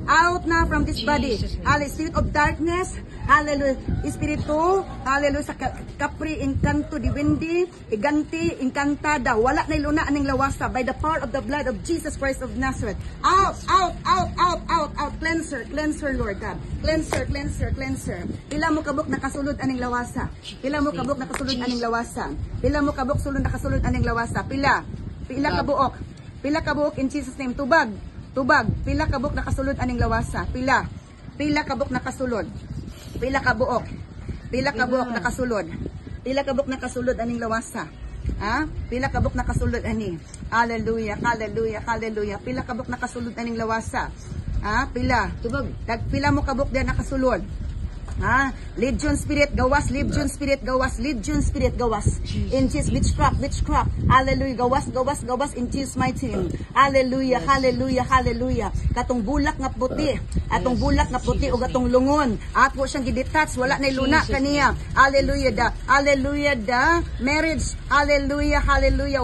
Out na from this body. Hallelujah. Spirit of darkness. Hallelujah. Espiritu. Hallelujah. Sa kapri, inkanto, diwindi, iganti, inkantada. Wala na iluna aning lawasa by the power of the blood of Jesus Christ of Nazareth. Out. Cleanser, Lord God. Cleanser. Pila mo kabuk nakasulod aning lawasa. Pila mo kabuk nakasulod aning lawasa. Pila mo kabuk nakasulod aning lawasa. Pila kabuok in Jesus name. Tubag. Pila kabuk nakasulod aning lawasa. Pila kabuk nakasulod. Pila kabuok nakasulod. Pila kabuk nakasulod aning lawasa. Ha? Pila kabuk nakasulod ani. Hallelujah. Pila kabuk nakasulod aning lawasa. Ha? Pila. Tubag. Pila mo kabuk diyan nakasulod. Ha? Legion spirit gawas. In Jesus, witchcraft. Hallelujah. Gawas in Jesus mighty name. Hallelujah. Katong bulak nga puti. Atong bulak nga puti o katong lungon. Ato siyang gidetach. Wala na iluna kaniya. Hallelujah. The marriage. Hallelujah.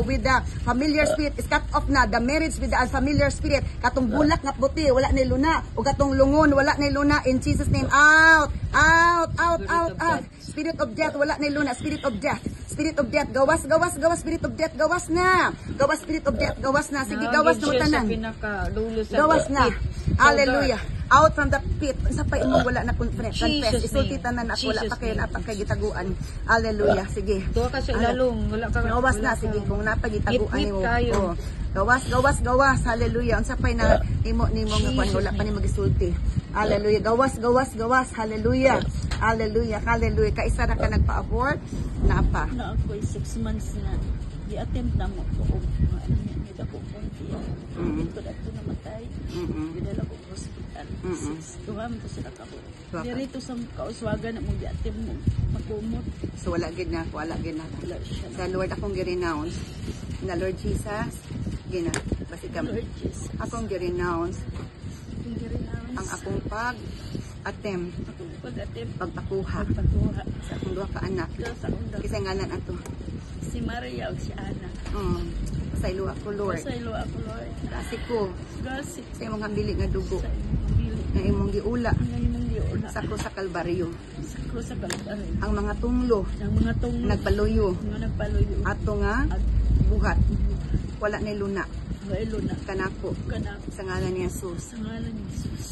With the familiar spirit is cut off na. The marriage with the familiar spirit. Katong bulak nga puti. Wala na iluna. O katong lungon. Wala na iluna. In Jesus name. Out. Spirit of death, wala na iluna. Spirit of death, gawas. Spirit of death, gawas na. Spirit of death, gawas na. Sige, gawas na utanan. Gawas na. Hallelujah. Out from the pit. Sa pa imong wala na confess. Isulti tanan ako, wala pa kayo napakay gitaguan. Hallelujah. Sige. Tuwa ka sa ilalong. Gawas na. Sige, kung napagitaguan mo. Gawas. Hallelujah. Unsa pay na nimo nga kwan wala pa ni magisulti. Hallelujah. Gawas. Hallelujah. Kaisa na ka nagpa-abort? Napa? Na ako 6 months na. Di-attempt na mo ko. Hindi ko konti. Ito na ito namatay. Bidala ko hospital. Tuwam ko sila ka. Dirito sa kauswagan na mo di-attempt mo. Magkumot. So wala gid na. Sa Lord akong gi-renounce. Na Lord Jesus. Gina. Basi ka. Lord Jesus. Akong gi-renounce. Ang akong pag-attempt. Pagpakuha. Sa akong duha ka anak. Kisay ngalan ato. Si Maria o si Ana. Pasaylo ako, Lord. Kasi ko. Sa imong hambili nga dugo. Na imong giula. Sa krus sa Kalbaryo. Ang mga tunglo. Nagpaluyo. Ato nga buhat. Wala na luna. Kanako. Sa ngalan ni Jesus.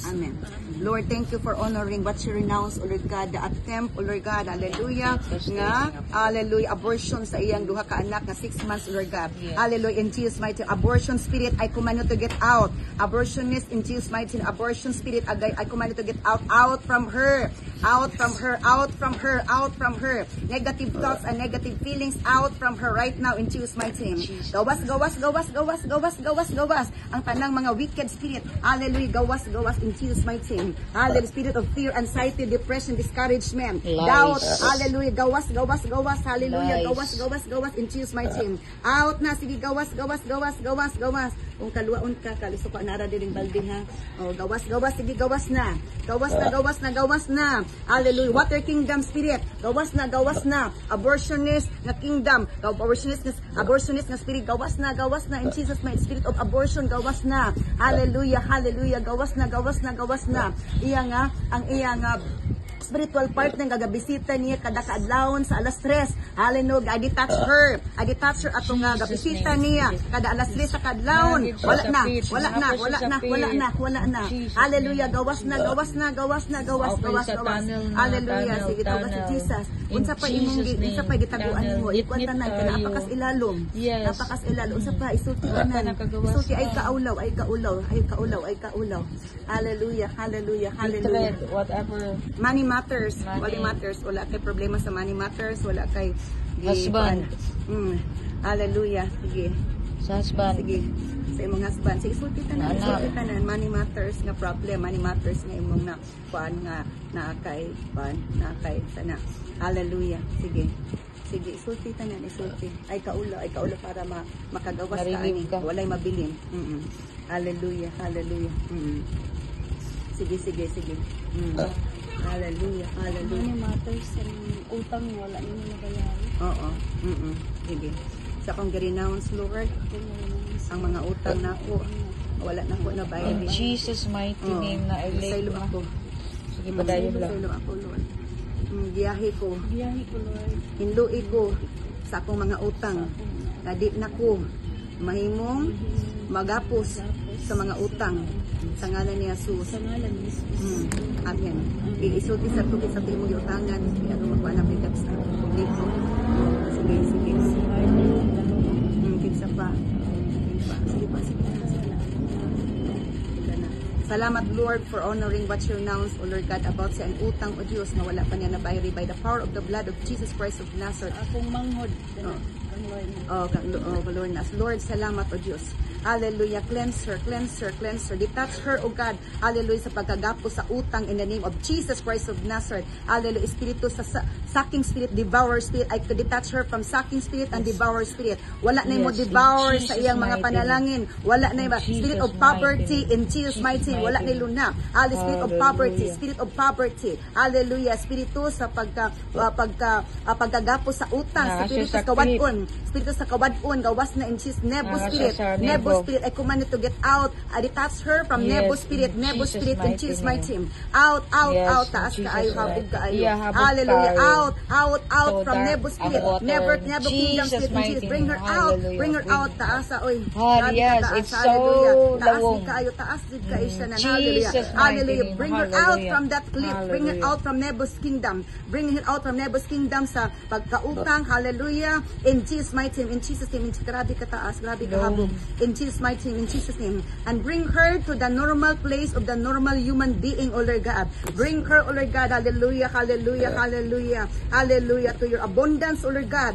Amen. Lord, thank you for honoring what you renounce, O Lord God, the attempt, O Lord God, hallelujah, nga, hallelujah, abortion sa iyang duha ka anak na 6 months, O Lord God. Hallelujah, in Jesus' mighty name. Abortion spirit, I command you to get out. Abortionist, in Jesus' mighty name. Abortion spirit, I command you to get out from her. Out from her. Negative thoughts and negative feelings out from her right now in Jesus' mighty name. Gawas. Ang tanang mga wicked spirit. Hallelujah. Gawas in Jesus' mighty name. Hallelujah. Spirit of fear, anxiety, depression, discouragement, doubt. Hallelujah. Gawas. Hallelujah. Gawas in Jesus' mighty name. Out na. Sige, gawas. Kung kaluaon ka, kaluso ka nara diring balde ha. Oh, gawas. Sige, gawas na. Gawas na. Hallelujah. Water kingdom spirit. Gawas na. Abortionist na kingdom. Abortionist na spirit. Gawas na. In Jesus' mighty spirit of abortion. Gawas na. Hallelujah. Gawas na. Ang iya nga spiritual partner nga gabisita niya kada kaadlawon sa alas 3. Hallelujah. I detach her atong nga gabisita niya kada alas 3 sa kaadlawon. Wala na. Hallelujah. Gawas na. Hallelujah. Sige to si Jesus. Unsa pa gitaguan nimo? Ikuan tanan kana apakas ilalom. Unsa pa isulti tanan. Isulti ay kaulaw. Hallelujah. Whatever. Money matters. Wala kay problema sa money matters. Wala kay husband. Hallelujah. Sige. Sa husband. Sige. Sa imong husband. Sige, isulti tanan. Money matters nga problem. Money matters nga imong na kuan nga na kay sana. Hallelujah. Sige, isulti tanan. Ay kaulaw para makagawas ka ani. Walay mabilin. Hallelujah. Sige. Hallelujah. Money matters sa utang wala nimo nabayaran. Oo. Sige. Sa kong gi-renounce, Lord, ang mga utang nako Wala na ko na In bayad. Jesus' mighty name na I Saylo live. ako. Sige, padayon lang. Saylo ako, Lord. Giyahe ko. Biyahe ko, Lord. Hinlui ko sa akong mga utang. Nadi na ko mahimong magapos sa mga utang sa ngalan ni Jesus. Sa ngalan ni Jesus. Amen. Iisulti sa tukit sa timong utangan. Kaya lumakuha na pigat sa dito. Sige, sige. Kiksa pa. Sige pa, sige pa. Salamat, Lord, for honoring what you announced, O Lord God, about sa utang, O Diyos, na wala pa niya nabayari by the power of the blood of Jesus Christ of Nazareth. Akong manghod. Lord, Lord, salamat, O Diyos. Hallelujah. Cleanse her, cleanse her, cleanse her. Detach her, O God. Hallelujah. Sa pagkagapo sa utang in the name of Jesus Christ of Nazareth. Hallelujah. Espiritu sa sucking spirit, devourer spirit. I could detach her from sucking spirit and devourer spirit. Wala na mo devour sa iyang mga panalangin. Wala na spirit of poverty in Jesus mighty name. Wala na luna. Hallelujah. Spirit of poverty. Spirit of poverty. Hallelujah. Espiritu sa pagkagapo sa utang. Espiritu sa kawadon. Espiritu sa kawadon. Gawas na in Jesus. Nebo spirit. Nebo spirit, I command it to get out. I detach her from Nebo spirit, Nebo spirit in Jesus mighty name. Out, out, out. Taas ka ayo, habog ka ayo. Hallelujah. Out, out, out from Nebo spirit. Nebo kingdom spirit in Jesus. Bring her out. Bring her out. Taas ka, oy. Yes, it's so lawong. Taas ka ayo, taas din ka isa na. Hallelujah. Hallelujah. Bring her out from that cliff. Bring her out from Nebo's kingdom. Bring her out from Nebo's kingdom sa pagkautang. Hallelujah. In Jesus mighty name. In Jesus name. Grabe ka taas. Grabe ka habog. In Jesus mighty name, in Jesus name, and bring her to the normal place of the normal human being, O Lord God. Bring her, O Lord God, hallelujah, hallelujah, hallelujah, hallelujah, to your abundance, O Lord God.